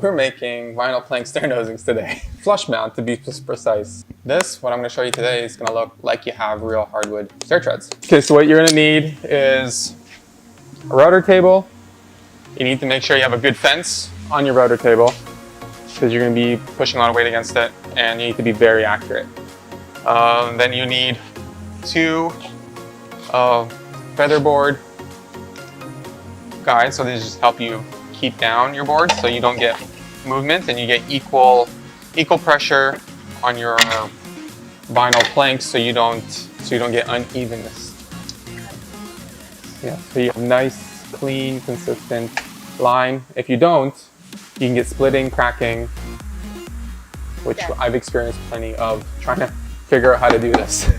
We're making vinyl plank stair nosings today. Flush mount to be precise. This, what I'm gonna show you today, is gonna look like you have real hardwood stair treads. Okay, so what you're gonna need is a router table. You need to make sure you have a good fence on your router table because you're gonna be pushing a lot of weight against it, and you need to be very accurate. Then you need 2 featherboard guides, so these just help you keep down your board so you don't get movement and you get equal pressure on your vinyl planks, so you don't get unevenness. Yeah, so you have nice, clean, consistent line. If you don't, you can get splitting, cracking, which I've experienced plenty of trying to figure out how to do this.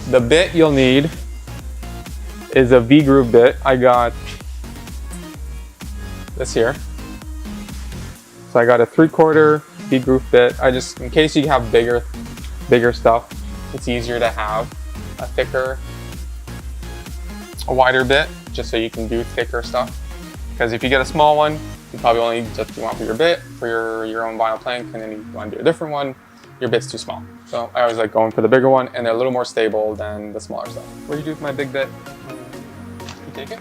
The bit you'll need is a V-groove bit. I got this here. So I got a 3/4 V-groove bit. I just, in case you have bigger stuff, it's easier to have a wider bit, just so you can do thicker stuff. Because if you get a small one, you probably only just want for your bit, for your own vinyl plank, and then you want to do a different one, your bit's too small. So I always like going for the bigger one, and they're a little more stable than the smaller stuff. What do you do with my big bit? You take it?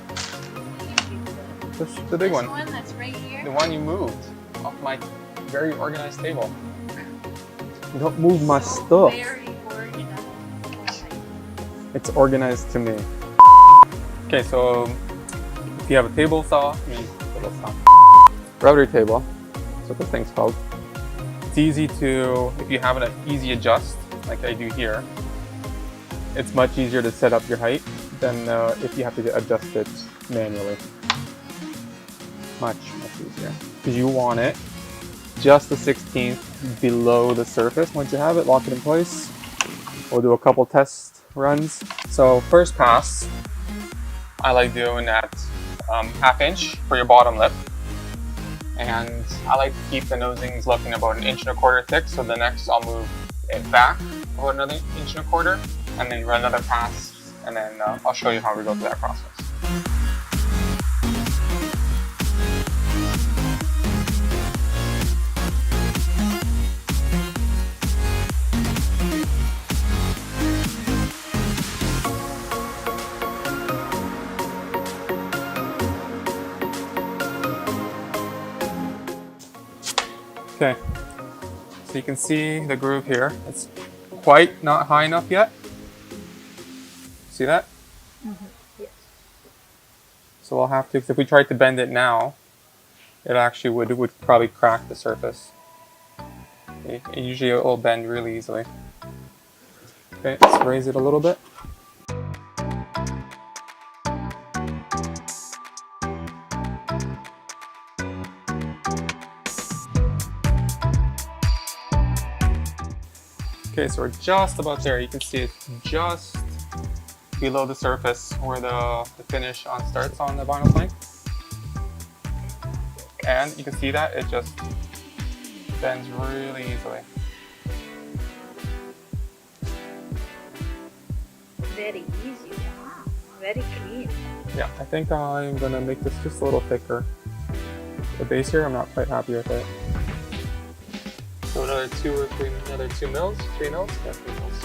The big one. This one that's right here? The one you moved off my very organized table. You don't move my stuff. Very organized. It's organized to me. Okay, so if you have a table saw, router table, that's what this thing's called. It's easy to, if you have an easy adjust, like I do here, it's much easier to set up your height than if you have to adjust it manually. Much easier. Because you want it just a 1/16 below the surface. Once you have it, lock it in place. We'll do a couple test runs. So first pass, I like doing at 1/2 inch for your bottom lip. And I like to keep the nosings looking about 1 1/4 inch thick, so the next I'll move it back about another 1 1/4 inch, and then run another pass, and then I'll show you how we go through that process. Okay, so you can see the groove here. It's quite not high enough yet. See that? Mm-hmm. Yes. So we'll have to, because if we tried to bend it now, it actually would probably crack the surface. Okay. Usually it will bend really easily. Okay, let's raise it a little bit. Okay, so we're just about there. You can see it's just below the surface where the finish starts on the vinyl plank. And you can see that it just bends really easily. Very easy. Very clean. Yeah, I think I'm gonna make this just a little thicker. The base here, I'm not quite happy with it. So another 2 or 3 mils? 3 mils? Yeah, 3 mils.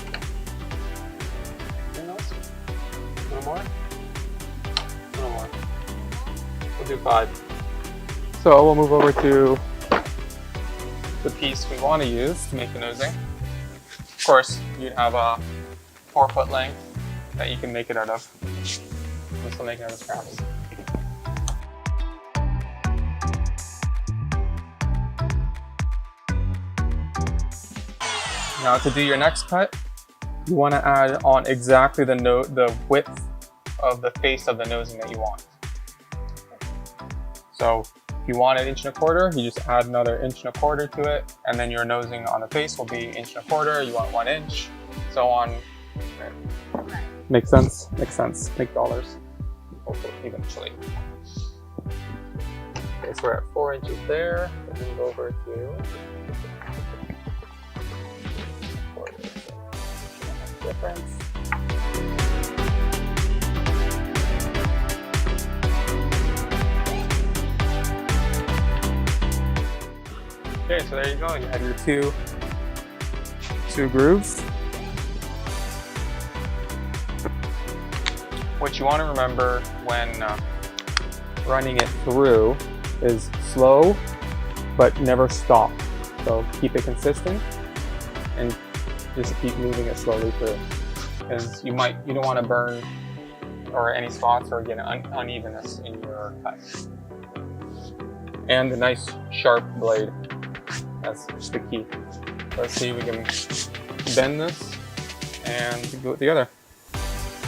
3 mils? A little more? A little more. We'll do 5. So we'll move over to the piece we want to use to make the nosing. Of course, you'd have a 4-foot length that you can make it out of. This will make it out of scraps. Now to do your next cut, you want to add on exactly the width of the face of the nosing that you want. So if you want 1 1/4 inch, you just add another 1 1/4 inch to it, and then your nosing on the face will be 1 1/4 inch, you want 1 inch, so on. Makes sense? Makes sense. Make dollars. Hopefully, eventually. Okay, so we're at 4 inches there. We'll move over to difference. Okay, so there you go. You have your two grooves. What you want to remember when running it through is slow, but never stop. So keep it consistent and just keep moving it slowly through. Because you don't want to burn or any spots or get unevenness in your cut. And a nice sharp blade. That's the key. Let's see if we can bend this and glue it together.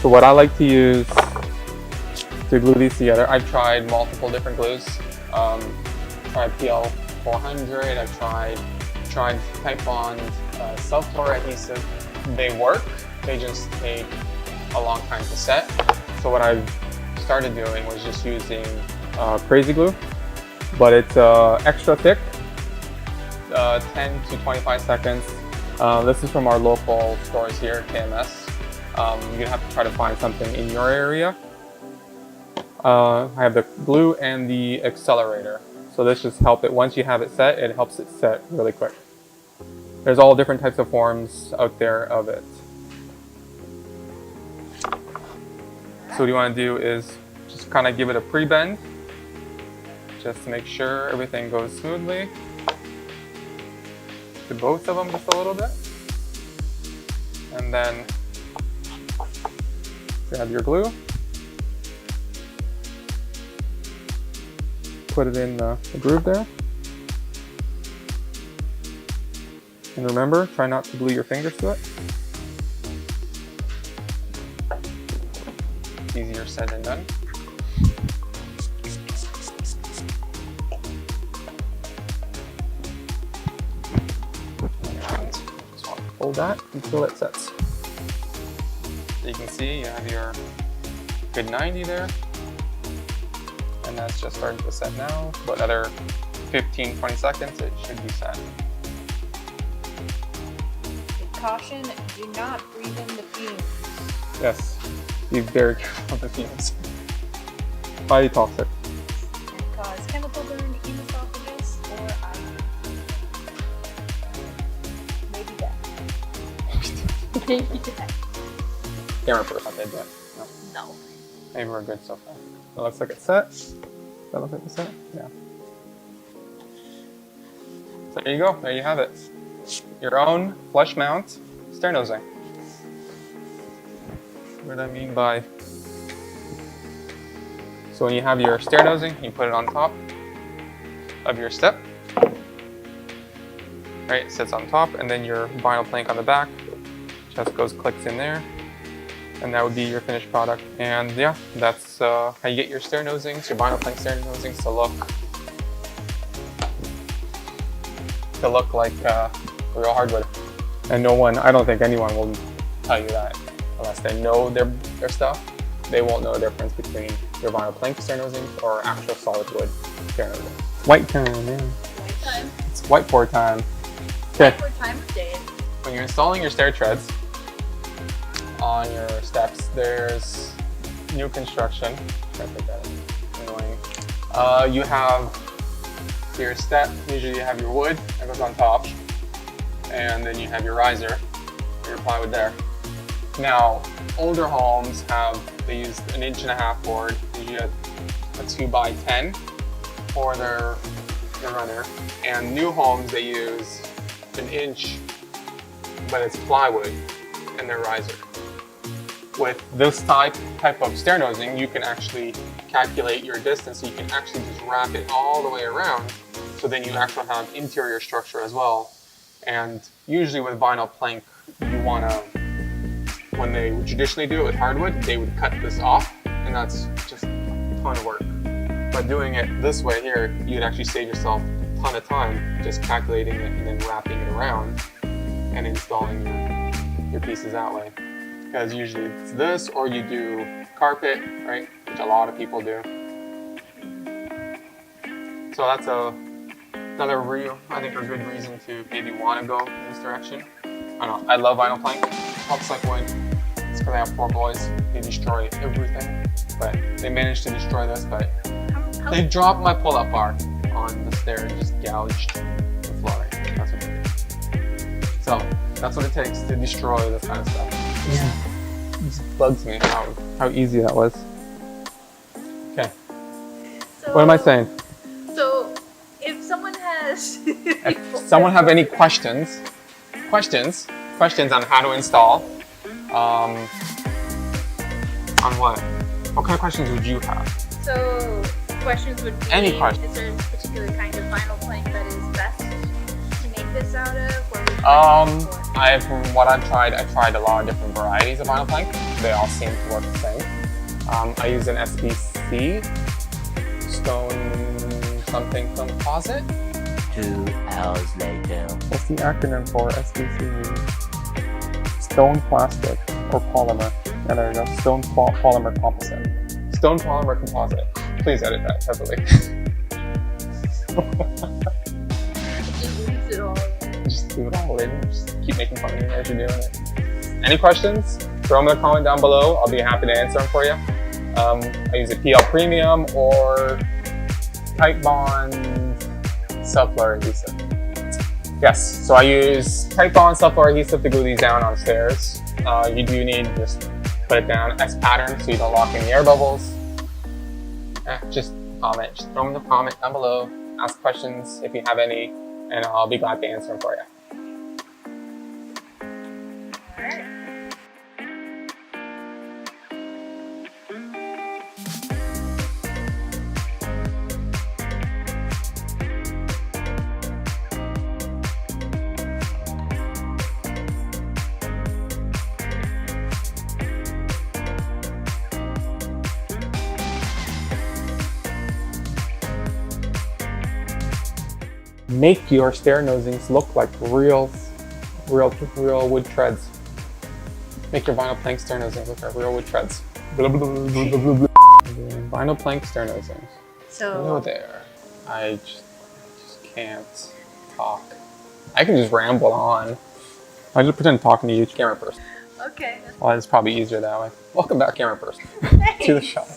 So what I like to use to glue these together, I've tried multiple different glues. Tried PL 400, I've tried Titebond self-pour adhesive. They work, they just take a long time to set. So what I've started doing was just using crazy glue, but it's extra thick, 10 to 25 seconds. This is from our local stores here, KMS. You're gonna have to try to find something in your area. I have the glue and the accelerator. So this just helps it, once you have it set, it helps it set really quick. There's all different types of forms out there of it. So what you want to do is just kind of give it a pre-bend, just to make sure everything goes smoothly. To both of them just a little bit. And then grab your glue. Put it in the groove there. And remember, try not to glue your fingers to it. Easier said than done. And just want to hold that until it sets. So you can see you have your good 90 there. And that's just starting to set now. But another 15-20 seconds, it should be set. Caution, do not breathe in the fumes. Yes, be very careful of the fumes. Highly toxic. And cause chemical burn in esophagus or maybe death. Maybe death. Camera proof, I did that. No. No. Maybe we're good so far. It looks like it's set. Does that look like it's set? Yeah. So there you go. There you have it. Your own flush mount stair nosing. What do I mean by? So when you have your stair nosing, you put it on top of your step. Right, it sits on top, and then your vinyl plank on the back just clicks in there. And that would be your finished product. And yeah, that's how you get your stair nosings, your vinyl plank stair nosings to look like real hardwood. And I don't think anyone will tell you that unless they know their stuff. They won't know the difference between your vinyl plank stair nosings or actual solid wood stair nosings. White time, yeah. White time. It's whiteboard time. Okay. Whiteboard time of day. When you're installing your stair treads on your steps, there's new construction. I think that is annoying. You have your step, usually you have your wood that goes on top, and then you have your riser, or your plywood there. Now, older homes they use an 1.5-inch board, usually a 2x10 for their runner, and new homes they use an inch, but it's plywood in their riser. With this type of stair nosing, you can actually calculate your distance, so you can actually just wrap it all the way around, so then you actually have interior structure as well. And usually with vinyl plank, you want to, when they would traditionally do it with hardwood, they would cut this off, and that's just a ton of work. By doing it this way here, you'd actually save yourself a ton of time just calculating it and then wrapping it around and installing your pieces that way. Because usually it's this, or you do carpet, right? Which a lot of people do. So that's another I think a good reason to maybe want to go in this direction. I don't know, I love vinyl plank. Helps like wood. It's because I have 4 boys. They destroy everything. But they managed to destroy this, but they dropped my pull-up bar on the stair and just gouged the floor. That's what it takes to destroy this kind of stuff. Yeah. It just bugs me how easy that was. Okay. So, What am I saying? So, if someone has... If someone have any questions on how to install, on what? What kind of questions would you have? So, questions would be, Any question. is there a particular kind of vinyl plank that is best to make this out of? Or would you From what I've tried a lot of different varieties of vinyl plank. They all seem to work the same. I use an SBC, stone something composite. 2 hours later. What's the acronym for SBC? Stone plastic or polymer. Yeah, there you go. Stone polymer composite. Stone polymer composite. Please edit that heavily. just leaves it all? Just do it all in. Just keep making fun of me as you're doing it. Any questions? Throw them in the comment down below. I'll be happy to answer them for you. I use a PL Premium or Titebond Subfloor adhesive. Yes, so I use Titebond Subfloor adhesive to glue these down on stairs. You do need to just put it down S pattern so you don't lock in the air bubbles. Just comment. Just throw them in the comment down below. Ask questions if you have any, and I'll be glad to answer them for you. Make your stair nosings look like real wood treads. Make your vinyl plank stair nosings look like real wood treads. Vinyl plank stair nosings. So Hello there. I just can't talk. I can just ramble on. I just pretend talking to you, camera person. okay. Well, it's probably easier that way. Welcome back, camera person, Hey. to the shop.